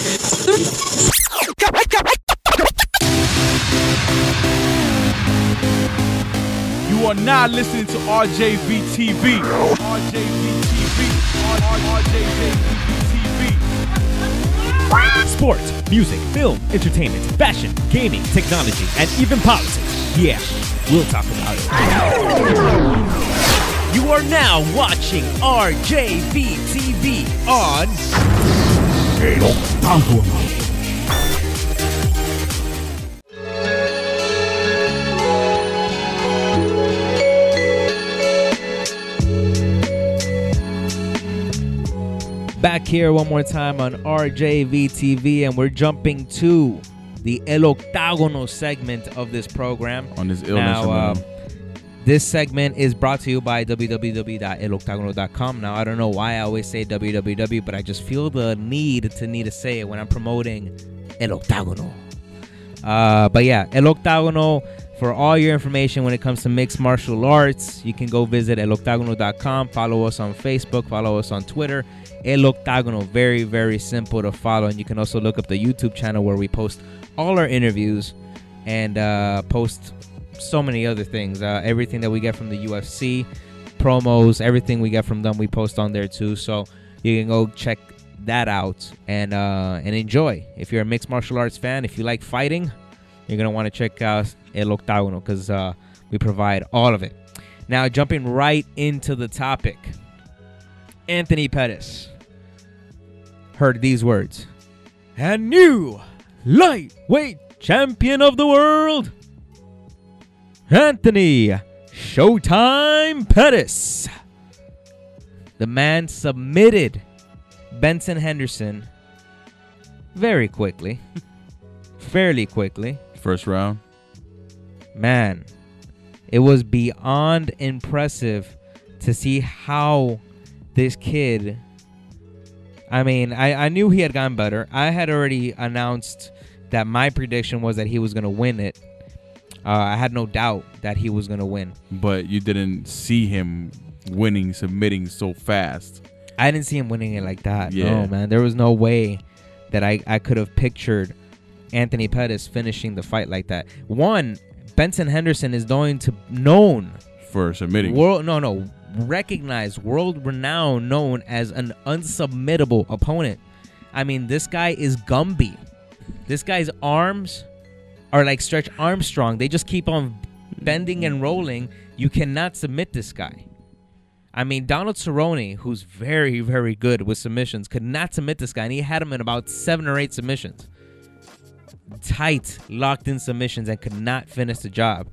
You are now listening to RJV TV. RJV TV. RJV TV. Sports, music, film, entertainment, fashion, gaming, technology, and even politics. Yeah, we'll talk about it. You are now watching RJV TV on Octagono. Back here one more time on RJV TV, and we're jumping to the El Octagono segment of this program. On this illness. This segment is brought to you by www.eloctagono.com. Now, I don't know why I always say www, but I just feel the need to say it when I'm promoting El Octagono. But yeah, El Octagono, for all your information when it comes to mixed martial arts, you can go visit eloctagono.com. Follow us on Facebook. Follow us on Twitter. El Octagono, very, very simple to follow. And you can also look up the YouTube channel where we post all our interviews and post so many other things. Everything that we get from the UFC, promos, everything we get from them, we post on there too. So you can go check that out and enjoy. If you're a mixed martial arts fan, if you like fighting, you're going to want to check out El Octagono because we provide all of it. Now, jumping right into the topic. Anthony Pettis heard these words. And new lightweight champion of the world, Anthony Showtime Pettis. The man submitted Benson Henderson very quickly. Fairly quickly. First round. Man, it was beyond impressive to see how this kid, I mean, I knew he had gotten better. I had already announced that my prediction was that he was going to win it. I had no doubt that he was going to win. But you didn't see him winning, submitting so fast. I didn't see him winning it like that. Yeah. No, man. There was no way that I could have pictured Anthony Pettis finishing the fight like that. One, Benson Henderson is known for submitting. Recognized, world-renowned, known as an unsubmittable opponent. I mean, this guy is Gumby. This guy's arms are like Stretch Armstrong. They just keep on bending and rolling. You cannot submit this guy. I mean, Donald Cerrone, who's very, very good with submissions, could not submit this guy, and he had him in about 7 or 8 submissions. Tight, locked-in submissions, and could not finish the job.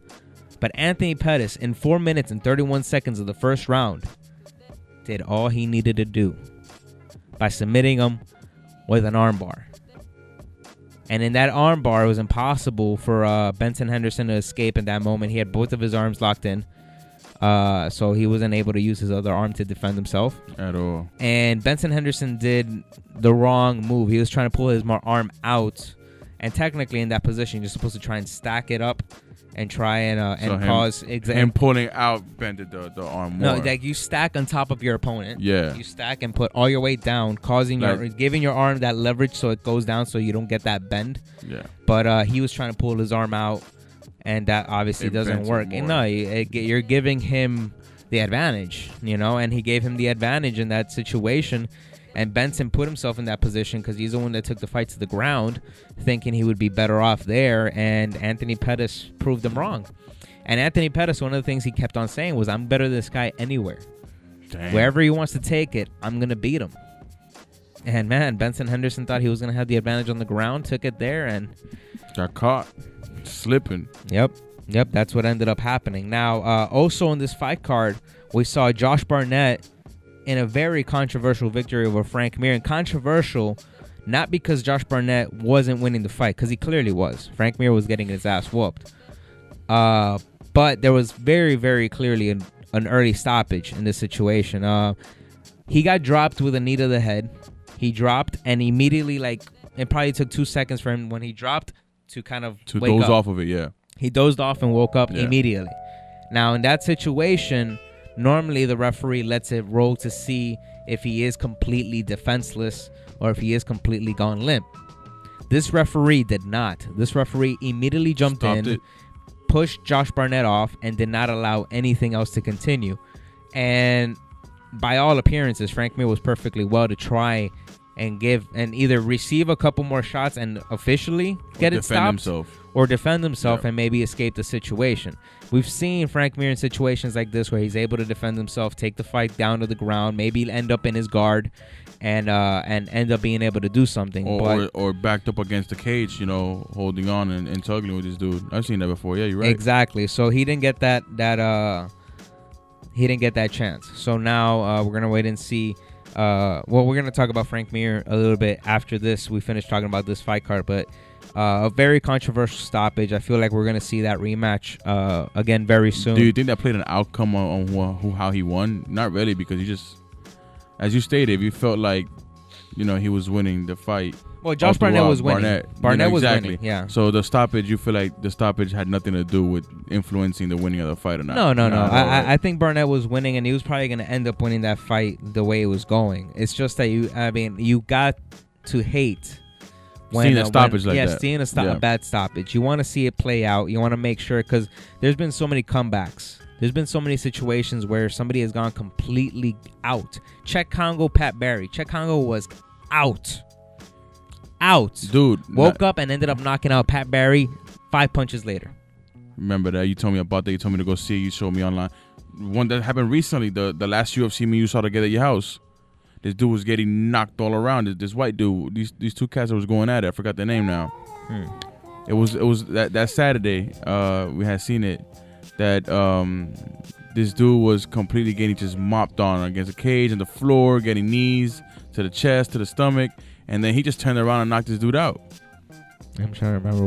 But Anthony Pettis, in 4 minutes and 31 seconds of the first round, did all he needed to do by submitting him with an armbar. And in that armbar, it was impossible for Benson Henderson to escape in that moment. He had both of his arms locked in, so he wasn't able to use his other arm to defend himself. At all. And Benson Henderson did the wrong move. He was trying to pull his arm out. And technically, in that position, you're supposed to try and stack it up and try and cause and pulling out bended the arm more. No, like you stack on top of your opponent. Yeah. You stack and put all your weight down, giving your arm that leverage so it goes down so you don't get that bend. Yeah. But he was trying to pull his arm out, and that obviously doesn't work. And no, you're giving him the advantage, and he gave him the advantage in that situation. And Benson put himself in that position because he's the one that took the fight to the ground, thinking he would be better off there. And Anthony Pettis proved him wrong. And Anthony Pettis, one of the things he kept on saying was, I'm better than this guy anywhere. Damn. Wherever he wants to take it, I'm going to beat him. And, man, Benson Henderson thought he was going to have the advantage on the ground, took it there, and got caught slipping. Yep, that's what ended up happening. Now, also in this fight card, we saw Josh Barnett in a very controversial victory over Frank Mir. And controversial, not because Josh Barnett wasn't winning the fight, because he clearly was. Frank Mir was getting his ass whooped. But there was very, very clearly an early stoppage in this situation. He got dropped with a knee to the head. He dropped, and immediately, it probably took 2 seconds for him when he dropped to kind of to wake doze up. off of it, yeah. He dozed off and woke up immediately. Now, in that situation, normally the referee lets it roll to see if he is completely defenseless or if he is completely gone limp. This referee did not. This referee immediately jumped in, pushed Josh Barnett off, and did not allow anything else to continue. And by all appearances, Frank Mir was perfectly well to try and give and either receive a couple more shots and officially get it stopped, or defend himself and maybe escape the situation. We've seen Frank Mir in situations like this where he's able to defend himself, take the fight down to the ground, maybe end up in his guard, and end up being able to do something, or backed up against the cage, you know, holding on and tugging with this dude. I've seen that before. Yeah, you're right. Exactly. So he didn't get that chance. So now we're gonna wait and see. Well, we're gonna talk about Frank Mir a little bit after this. We finished talking about this fight card, but a very controversial stoppage. I feel like we're gonna see that rematch again very soon. Do you think that played an outcome on how he won? Not really, because he just, as you stated, you felt like, you know, he was winning the fight. Well, Josh Barnett was winning. Barnett was winning. Yeah. So the stoppage, you feel like the stoppage had nothing to do with influencing the winning of the fight or not? No. I think Barnett was winning, and he was probably going to end up winning that fight the way it was going. It's just that you got to hate seeing a stoppage like that. Yeah, seeing a bad stoppage. You want to see it play out. You want to make sure, because there's been so many comebacks. There's been so many situations where somebody has gone completely out. Check Congo, Pat Barry. Check Congo was out. Dude. Woke up and ended up knocking out Pat Barry 5 punches later. Remember that? You told me about that. You told me to go see it. You showed me online. One that happened recently, the last UFC me you saw together at your house. This dude was getting knocked all around. This white dude, these two cats that was going at it. I forgot their name now. It was that Saturday. We had seen it. That this dude was completely getting just mopped on against the cage and the floor, getting knees to the chest, to the stomach, and then he just turned around and knocked this dude out. I'm trying to remember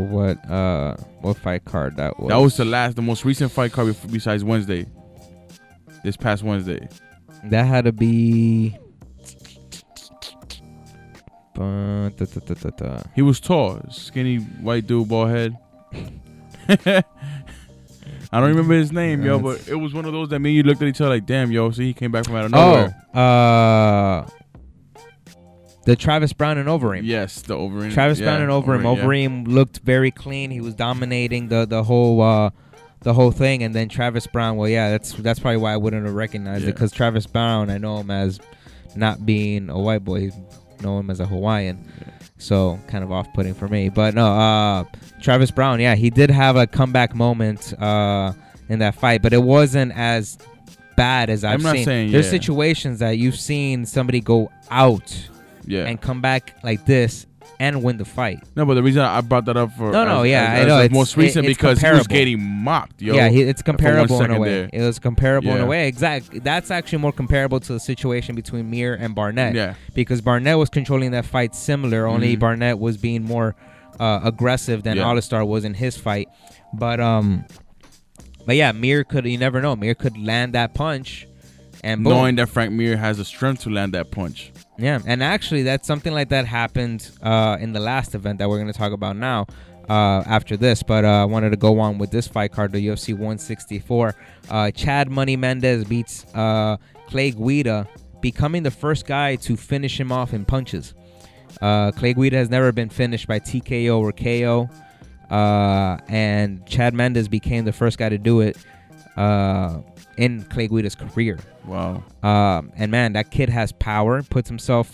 what fight card that was. That was the most recent fight card besides Wednesday. This past Wednesday. That had to be. He was tall, skinny white dude, bald head. I don't remember his name, yo, but it was one of those that me and you looked at each other like, damn, yo, see, he came back from out of nowhere. The Travis Brown and Overeem. Yes, the Overeem. Travis Brown and Overeem. Overeem looked very clean. He was dominating the whole thing, and then Travis Brown. Well, yeah, that's probably why I wouldn't have recognized it, because Travis Brown, I know him as not being a white boy. I know him as a Hawaiian. So kind of off-putting for me. But no, Travis Brown, yeah, he did have a comeback moment in that fight, but it wasn't as bad as I've seen. There's situations that you've seen somebody go out and come back like this and win the fight. No, but the reason I brought that up for I know it's most recent because he was getting mopped, yo. Yeah, it's comparable in a way. It was comparable in a way. Exactly. That's actually more comparable to the situation between Mir and Barnett. Yeah. Because Barnett was controlling that fight similar, only Barnett was being more aggressive than Alistar was in his fight. But yeah, Mir could, you never know. Mir could land that punch, and boom. Knowing that Frank Mir has the strength to land that punch. Yeah, and actually, that's something like that happened in the last event that we're going to talk about now after this. But I wanted to go on with this fight card, the UFC 164. Chad Money Mendez beats Clay Guida, becoming the first guy to finish him off in punches. Clay Guida has never been finished by TKO or KO, and Chad Mendez became the first guy to do it in Clay Guida's career. Wow. And man, that kid has power. Puts himself,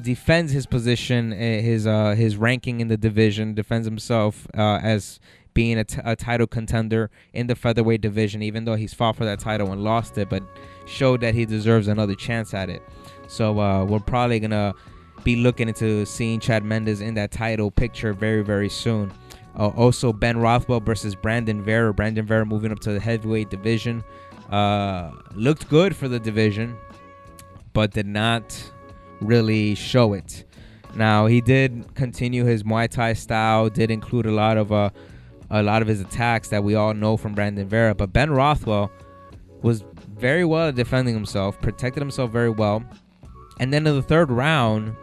defends his position, his ranking in the division. Defends himself as being a title contender in the featherweight division, even though he's fought for that title and lost it, but showed that he deserves another chance at it. So we're probably gonna be looking into seeing Chad Mendez in that title picture very, very soon. Also, Ben Rothwell versus Brandon Vera. Brandon Vera moving up to the heavyweight division. Looked good for the division, but did not really show it. Now, he did continue his Muay Thai style, did include a lot of his attacks that we all know from Brandon Vera. But Ben Rothwell was very well at defending himself, protected himself very well. And then in the third round,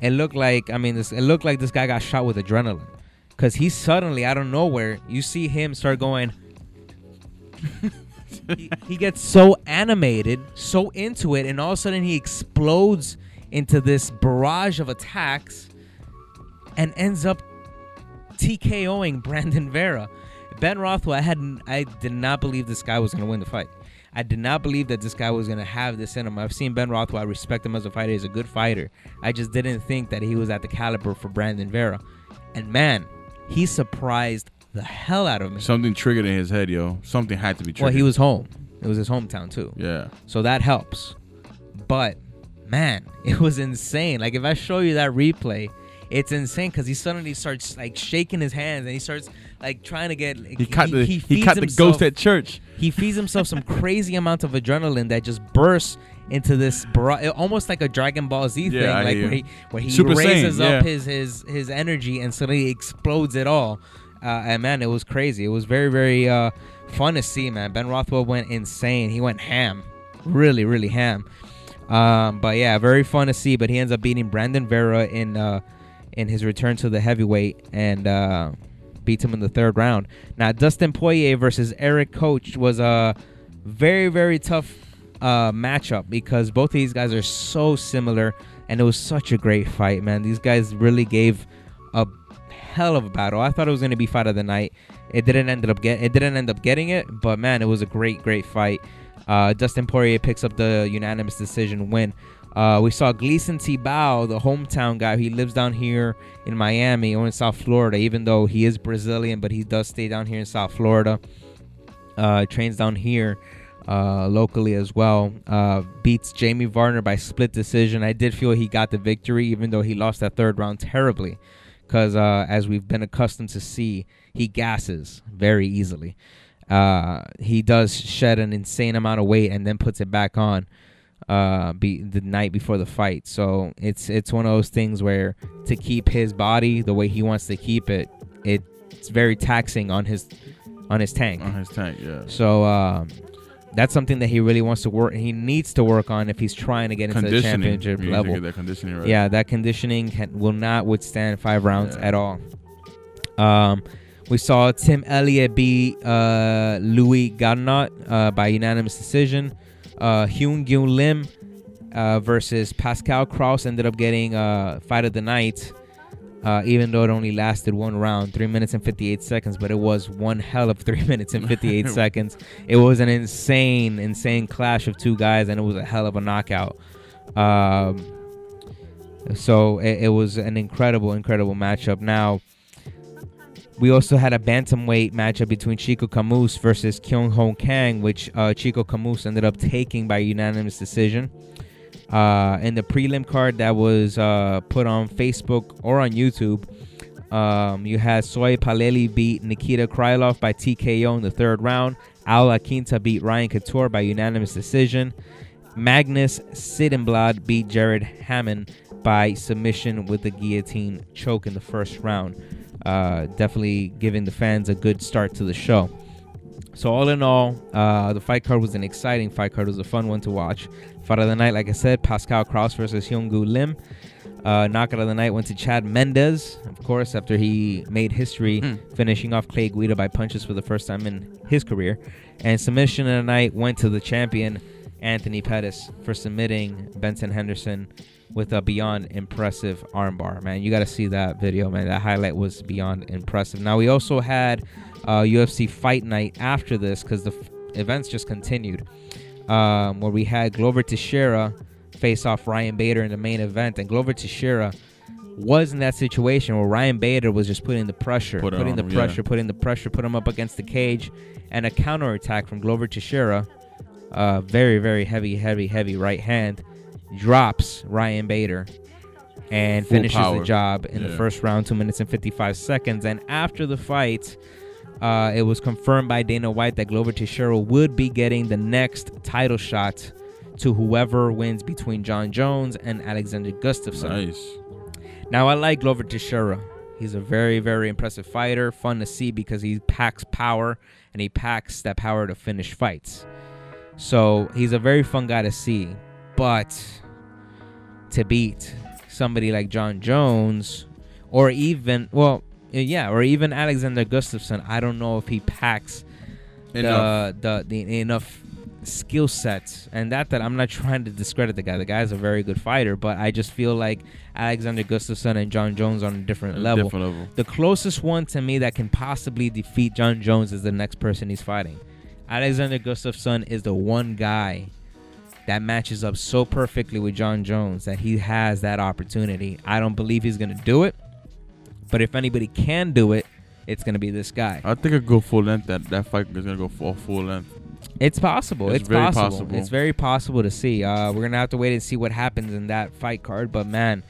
it looked like this guy got shot with adrenaline. Because he suddenly, out of nowhere, you see him start going. he gets so animated, so into it, and all of a sudden he explodes into this barrage of attacks. and ends up TKOing Brandon Vera. Ben Rothwell, I did not believe this guy was going to win the fight. I did not believe that this guy was going to have this in him. I've seen Ben Rothwell. I respect him as a fighter. He's a good fighter. I just didn't think that he was at the caliber for Brandon Vera. And, man, he surprised the hell out of me. Something triggered in his head, yo. Something had to be triggered. Well, he was home. It was his hometown, too. Yeah. So that helps. But, man, it was insane. Like, if I show you that replay, it's insane because he suddenly starts like shaking his hands and he starts like trying to get. He caught the ghost at church. He feeds himself some crazy amount of adrenaline that just bursts into this almost like a Dragon Ball Z thing, like where he Super raises Saiyan, up his energy and suddenly explodes it all. And man, it was crazy. It was very, very fun to see, man. Ben Rothwell went insane. He went ham, really, really ham. But yeah, very fun to see. But he ends up beating Brandon Vera in his return to the heavyweight and beats him in the third round. Now, Dustin Poirier versus Eric Koch was a very, very tough matchup because both of these guys are so similar, and it was such a great fight, man. These guys really gave a hell of a battle. I thought it was going to be fight of the night. It didn't end up getting it, but man, it was a great, great fight. Dustin Poirier picks up the unanimous decision win. We saw Gleason Tibau, the hometown guy. He lives down here in Miami or in South Florida, even though he is Brazilian, but he does stay down here in South Florida. Trains down here locally as well. Beats Jamie Varner by split decision. I did feel he got the victory, even though he lost that third round terribly, because as we've been accustomed to see, he gasses very easily. He does shed an insane amount of weight and then puts it back on. The night before the fight, so it's one of those things where to keep his body the way he wants to keep it, it's very taxing on his tank. On his tank, yeah. So that's something that he really wants to work. He needs to work on if he's trying to get into the championship level. Get that conditioning right. Yeah, that conditioning will not withstand 5 rounds at all. We saw Tim Elliott beat Louis Garnot by unanimous decision. Hyun Gyun Lim versus Pascal Kraus ended up getting fight of the night, even though it only lasted 1 round, 3 minutes and 58 seconds. But it was one hell of 3 minutes and 58 seconds. It was an insane clash of 2 guys, and it was a hell of a knockout. So it was an incredible matchup. Now, we also had a bantamweight matchup between Chico Camus versus Kyung Ho Kang, which Chico Camus ended up taking by unanimous decision. In the prelim card that was put on Facebook or on YouTube, you had Soy Paleli beat Nikita Krylov by TKO in the 3rd round. Al Aquinta beat Ryan Couture by unanimous decision. Magnus Sittenblad beat Jared Hammond by submission with the guillotine choke in the 1st round. Definitely giving the fans a good start to the show. So all in all, the fight card was an exciting fight card. It was a fun one to watch. Fight of the night, like I said, Pascal Kraus versus Hyun-Gu Lim. Knockout of the night went to Chad Mendes, of course, after he made history finishing off Clay Guida by punches for the first time in his career. And submission of the night went to the champion, Anthony Pettis, for submitting Benson Henderson with a beyond impressive armbar. Man, you got to see that video, man. That highlight was beyond impressive. Now, we also had UFC Fight Night after this because the events just continued, where we had Glover Teixeira face off Ryan Bader in the main event. And Glover Teixeira was in that situation where Ryan Bader was just putting the pressure, put him up against the cage, and a counterattack from Glover Teixeira, very, very heavy right hand, drops Ryan Bader and finishes the job in the 1st round, 2 minutes and 55 seconds. And after the fight, it was confirmed by Dana White that Glover Teixeira would be getting the next title shot to whoever wins between John Jones and Alexander Gustafasson. Nice. Now, I like Glover Teixeira. He's a very, very impressive fighter. Fun to see because he packs power, and he packs that power to finish fights. So he's a very fun guy to see. But to beat somebody like John Jones, or even Alexander Gustafsson, I don't know if he packs enough skill sets, and that I'm not trying to discredit the guy. The guy's a very good fighter, but I just feel like Alexander Gustafasson and John Jones on a different level. The closest one to me that can possibly defeat John Jones is the next person he's fighting. Alexander Gustafasson is the one guy that matches up so perfectly with John Jones that he has that opportunity. I don't believe he's going to do it, but if anybody can do it, it's going to be this guy. I think it'll go full length. That fight is going to go full length. It's possible. It's very possible. It's very possible to see. We're going to have to wait and see what happens in that fight card, but man,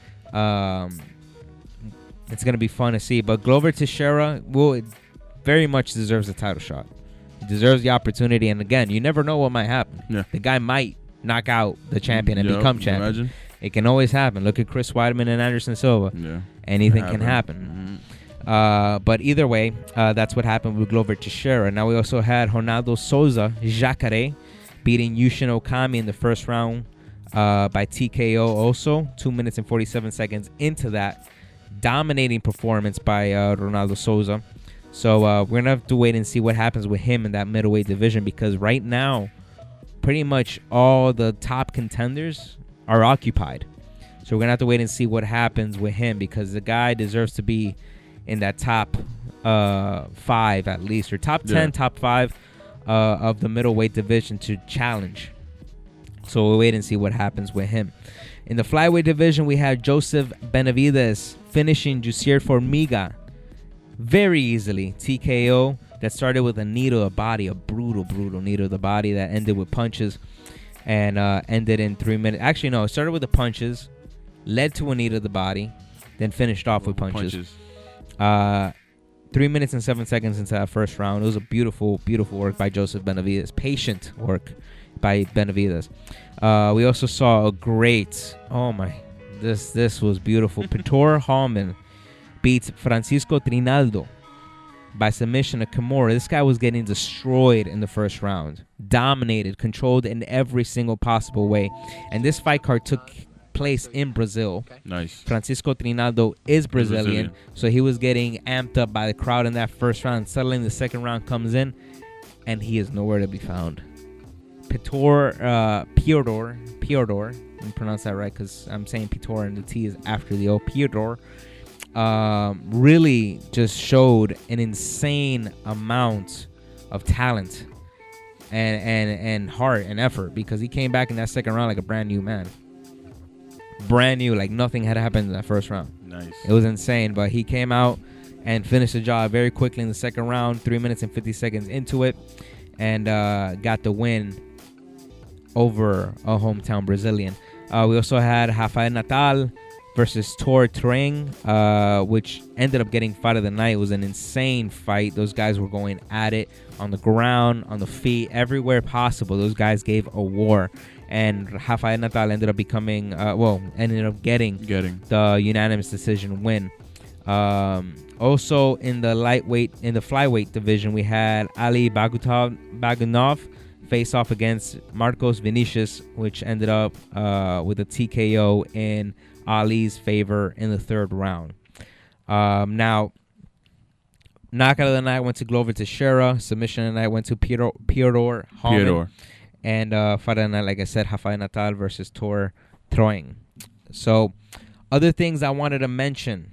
it's going to be fun to see. But Glover Teixeira very much deserves a title shot. He deserves the opportunity, and again, you never know what might happen. Yeah. The guy might knock out the champion and become champion. Imagine. It can always happen. Look at Chris Weidman and Anderson Silva. Yeah. Anything can happen. But either way, that's what happened with Glover Teixeira. Now we also had Ronaldo Souza, Jacare, beating Yushin Okami in the first round by TKO also. 2 minutes and 47 seconds into that dominating performance by Ronaldo Souza. So we're going to have to wait and see what happens with him in that middleweight division, because right now, pretty much all the top contenders are occupied. So we're going to have to wait and see what happens with him, because the guy deserves to be in that top 5 at least, or top 10, top 5 of the middleweight division to challenge. So we'll wait and see what happens with him. In the flyweight division, we had Joseph Benavidez finishing Jussier Formiga very easily. TKO that started with a knee to the body, a brutal knee to the body that ended with punches and ended in 3 minutes. Actually, no, it started with the punches, led to a knee to the body, then finished off with punches. 3 minutes and 7 seconds into that first round. It was a beautiful work by Joseph Benavidez. Patient work by Benavidez. We also saw a great, this was beautiful. Piotr Hallman beats Francisco Trinaldo by submission of Kimura. This guy was getting destroyed in the first round. Dominated, controlled in every single possible way. And this fight card took place in Brazil. Nice. Francisco Trinaldo is Brazilian, so he was getting amped up by the crowd in that first round. Suddenly the second round comes in, and he is nowhere to be found. Piotr, let me pronounce that right, because I'm saying Piotr and the T is after the O. Piotr really just showed an insane amount of talent and heart and effort, because he came back in that second round like a brand new man. Brand new, like nothing had happened in that first round. Nice. It was insane, but he came out and finished the job very quickly in the second round, 3 minutes and 50 seconds into it, and got the win over a hometown Brazilian. We also had Rafael Natal versus Tor Truong, which ended up getting fight of the night. It was an insane fight. Those guys were going at it on the ground, on the feet, everywhere possible. Those guys gave a war. And Rafael Natal ended up getting the unanimous decision win. Also in the flyweight division, we had Ali Bagunov face off against Marcos Vinicius, which ended up with a TKO in Ali's favor in the third round. Now, knockout of the night went to Glover Teixeira. Submission of the night went to Piotr Hallman. And fight of the night, like I said, Rafael Natal versus Tor Truong. So, other things I wanted to mention.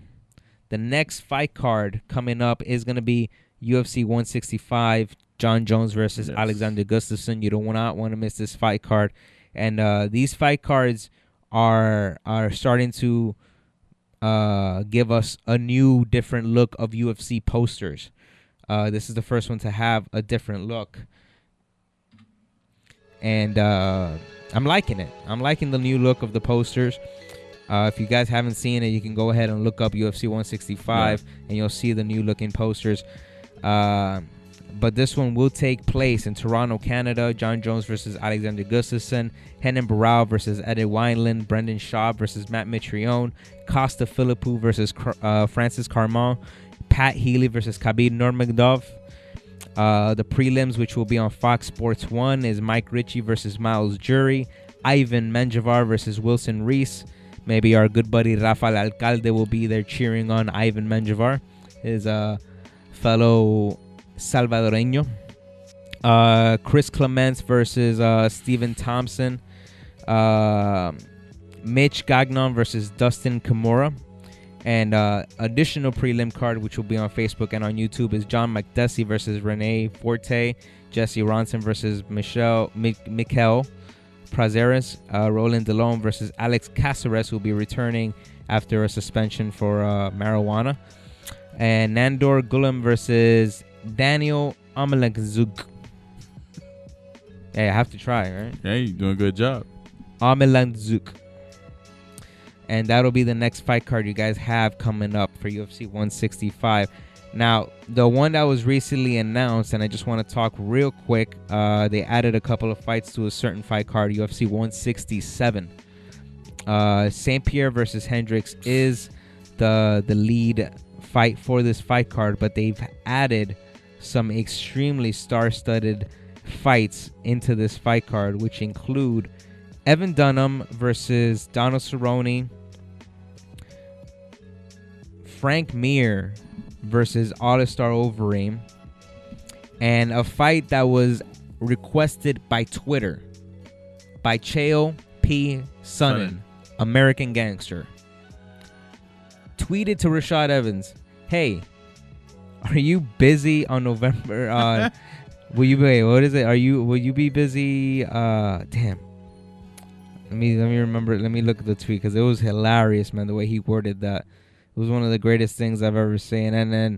The next fight card coming up is going to be UFC 165, John Jones versus Alexander Gustafasson. You don't want to miss this fight card. And these fight cards are starting to give us a new, different look of UFC posters. This is the first one to have a different look. And I'm liking it. I'm liking the new look of the posters. If you guys haven't seen it, you can go ahead and look up UFC 165, and you'll see the new looking posters. But this one will take place in Toronto, Canada. John Jones versus Alexander Gustafasson. Renan Barão versus Eddie Wineland. Brendan Schaub versus Matt Mitrione. Costa Philippou versus Francis Carmon. Pat Healy versus Khabib Nurmagomedov. The prelims, which will be on Fox Sports 1, is Mike Ritchie versus Miles Jury. Ivan Menjivar versus Wilson Reese. Maybe our good buddy Rafael Alcalde will be there cheering on Ivan Menjivar, his fellow Salvadoreño. Chris Clements versus Steven Thompson. Mitch Gagnon versus Dustin Kimura. And additional prelim card, which will be on Facebook and on YouTube, is John McDessie versus Rene Forte. Jesse Ronson versus Mikel Prazeres. Roland Delhomme versus Alex Caceres, who will be returning after a suspension for marijuana. And Nandor Gulam versus Daniel Amelanzuk. Hey, I have to try, right? Hey, you're doing a good job. Amelanzuk. And that'll be the next fight card you guys have coming up for UFC 165. Now, the one that was recently announced, and I just want to talk real quick, they added a couple of fights to a certain fight card, UFC 167. St-Pierre versus Hendricks is the lead fight for this fight card, but they've added some extremely star-studded fights into this fight card, which include Evan Dunham versus Donald Cerrone, Frank Mir versus Alistar Overeem, and a fight that was requested by Twitter by Chael P. Sonnen, American Gangster. Tweeted to Rashad Evans, "Hey, are you busy on November? Will you be? What is it? Will you be busy? Damn. Let me remember. Let me look at the tweet because it was hilarious, man. The way he worded that, it was one of the greatest things I've ever seen. And then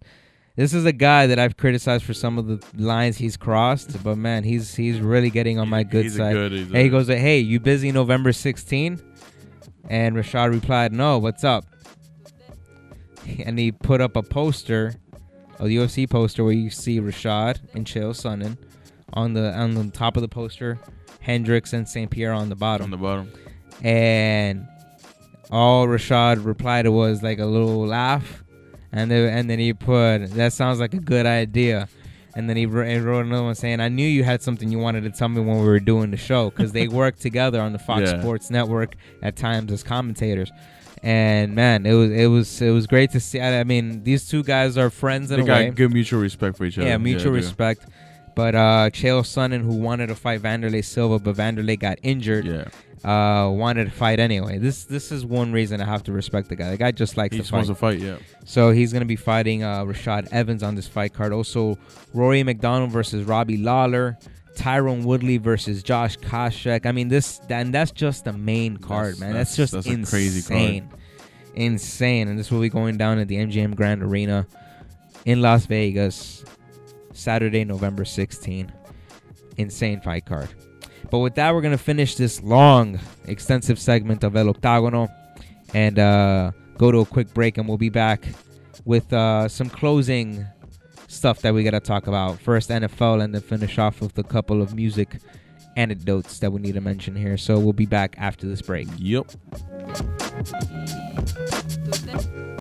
this is a guy that I've criticized for some of the lines he's crossed, but man, he's really getting on my good side. He goes, "Hey, you busy November 16?" And Rashad replied, "No, what's up?" And he put up a poster, a UFC poster, where you see Rashad and Chael Sonnen on the top of the poster, Hendricks and St-Pierre on the bottom. On the bottom. And all Rashad replied was like a little laugh, and then he put, "That sounds like a good idea." And then he wrote another one saying, "I knew you had something you wanted to tell me when we were doing the show," because they work together on the Fox Sports Network at times as commentators. And man, it was great to see. I mean, these two guys are friends in a way. They got good mutual respect for each other. Yeah, mutual respect. But Chael Sonnen, who wanted to fight Vanderlei Silva, but Vanderlei got injured, wanted to fight anyway. This is one reason I have to respect the guy. The guy just likes to fight. He just wants to fight, yeah. So he's going to be fighting Rashad Evans on this fight card. Also, Rory McDonald versus Robbie Lawler. Tyron Woodley versus Josh Koscheck. I mean, that's just the main card, man. That's just insane. A crazy card. Insane. And this will be going down at the MGM Grand Arena in Las Vegas, Saturday, November 16. Insane fight card. But with that, we're going to finish this long, extensive segment of El Octagono and go to a quick break, and we'll be back with some closing stuff that we got to talk about. First NFL, and then finish off with a couple of music anecdotes that we need to mention here. So we'll be back after this break. Yep.